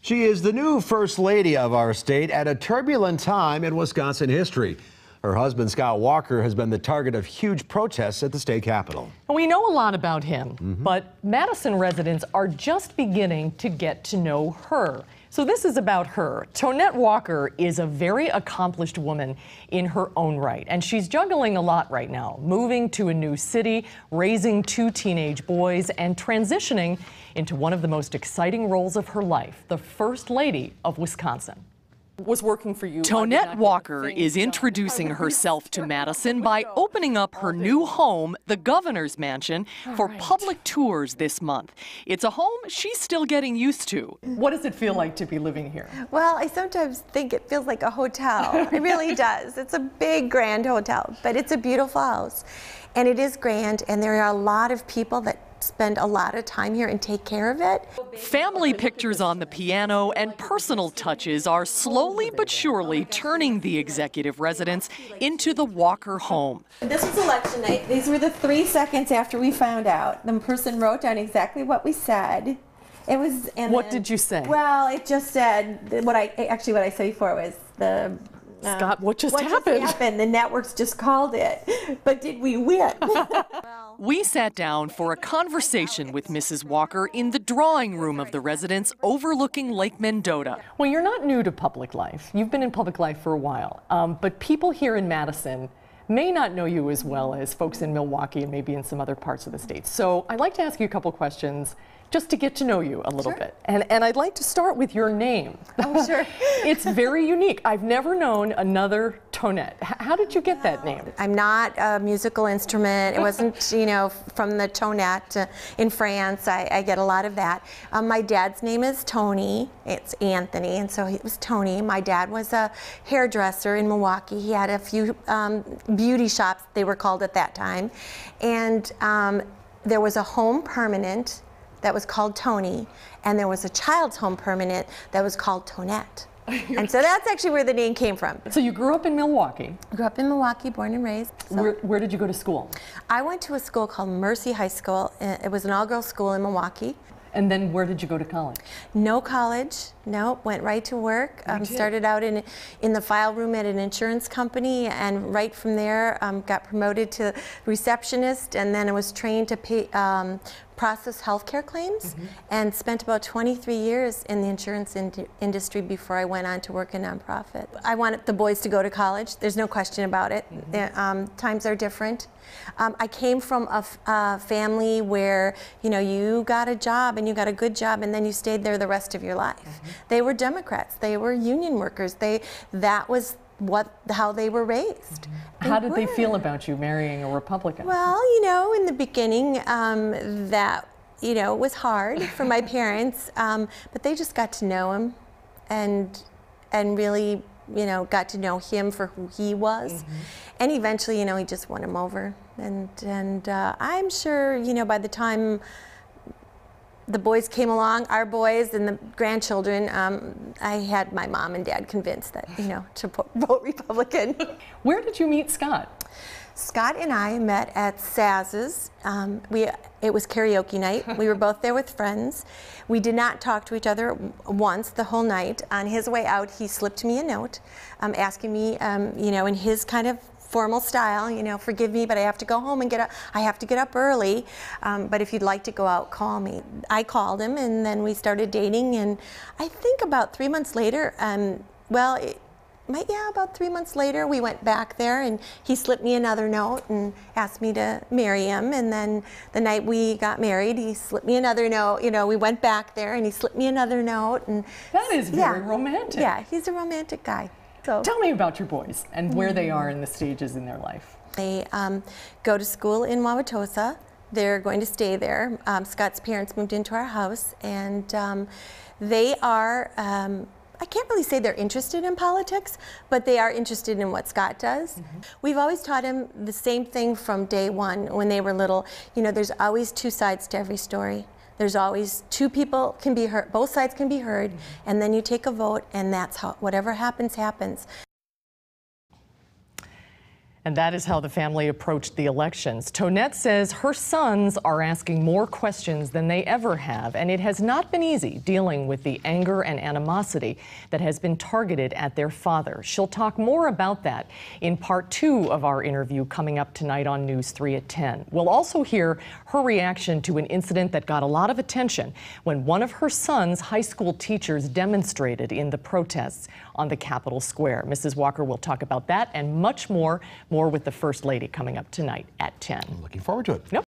She is the new First Lady of our state at a turbulent time in Wisconsin history. Her husband, Scott Walker, has been the target of huge protests at the state capitol. We know a lot about him, but Madison residents are just beginning to get to know her. So this is about her. Tonette Walker is a very accomplished woman in her own right, and she's juggling a lot right now, moving to a new city, raising 2 teenage boys, and transitioning into one of the most exciting roles of her life, the First Lady of Wisconsin. Was working for you. Tonette Walker is introducing herself to Madison by opening up her new home, the Governor's Mansion, for public tours this month. It's a home she's still getting used to. What does it feel like to be living here? Well, I sometimes think it feels like a hotel. It really does. It's a big, grand hotel, but it's a beautiful house. And it is grand, and there are a lot of people that spend a lot of time here and take care of it. Family pictures on the piano and personal touches are slowly but surely turning the executive residence into the Walker home. This was election night. These were the 3 seconds after we found out. The person wrote down exactly what we said. It was. And what did you say? Well, it just said what I said before was the. Scott, what just happened? The networks just called it. But did we win? We sat down for a conversation with Mrs. Walker in the drawing room of the residence overlooking Lake Mendota. Well, you're not new to public life. You've been in public life for a while. But people here in Madison may not know you as well as folks in Milwaukee and maybe in some other parts of the state. So I'd like to ask you a couple questions just to get to know you a little bit. And I'd like to start with your name. Oh, sure. It's very unique. I've never known another Tonette. How did you get that name? I'm not a musical instrument. It wasn't, you know, from the Tonette in France. I get a lot of that. My dad's name is Tony. It's Anthony, and so it was Tony. My dad was a hairdresser in Milwaukee. He had a few beauty shops, they were called at that time. And there was a home permanent that was called Tony, and there was a child's home permanent that was called Tonette. And so that's actually where the name came from. So you grew up in Milwaukee? Grew up in Milwaukee, born and raised. So where did you go to school? I went to a school called Mercy High School. It was an all-girls school in Milwaukee. And then where did you go to college? No college, no, went right to work. Started out in the file room at an insurance company, and right from there got promoted to receptionist, and then I was trained to process healthcare claims, and spent about 23 years in the insurance industry before I went on to work in nonprofit. I wanted the boys to go to college, there's no question about it. Times are different. I came from a family where, you know, you got a job and you got a good job and then you stayed there the rest of your life. They were Democrats, they were union workers, that was how they were raised. How did they feel about you marrying a Republican? Well, you know, in the beginning, that, you know, was hard for my parents, but they just got to know him and really, you know, got to know him for who he was. And eventually, you know, he just won him over. And I'm sure, you know, by the time the boys came along, our boys and the grandchildren, I had my mom and dad convinced that, you know, to vote Republican. Where did you meet Scott? Scott and I met at Saz's. It was karaoke night. We were both there with friends. We did not talk to each other once the whole night. On his way out, he slipped me a note asking me, you know, in his kind of formal style, you know, forgive me, but I have to go home and get up. I have to get up early, but if you'd like to go out, call me. I called him, and then we started dating, and I think about 3 months later, about 3 months later, we went back there, and he slipped me another note and asked me to marry him. And then the night we got married, he slipped me another note. You know, we went back there, and he slipped me another note. And that is very romantic. Yeah, he's a romantic guy. So tell me about your boys and where they are in the stages in their life. They go to school in Wauwatosa. They're going to stay there. Scott's parents moved into our house, and they are, I can't really say they're interested in politics, but they are interested in what Scott does. We've always taught him the same thing from day one when they were little. You know, there's always 2 sides to every story. There's always 2 people can be heard, both sides can be heard, and then you take a vote, and that's how, whatever happens, happens. And that is how the family approached the elections. Tonette says her sons are asking more questions than they ever have, and it has not been easy dealing with the anger and animosity that has been targeted at their father. She'll talk more about that in part 2 of our interview coming up tonight on News 3 at 10. We'll also hear her reaction to an incident that got a lot of attention when one of her son's high school teachers demonstrated in the protests on the Capitol Square. Mrs. Walker will talk about that and much more with the First Lady coming up tonight at 10. Looking forward to it. Nope.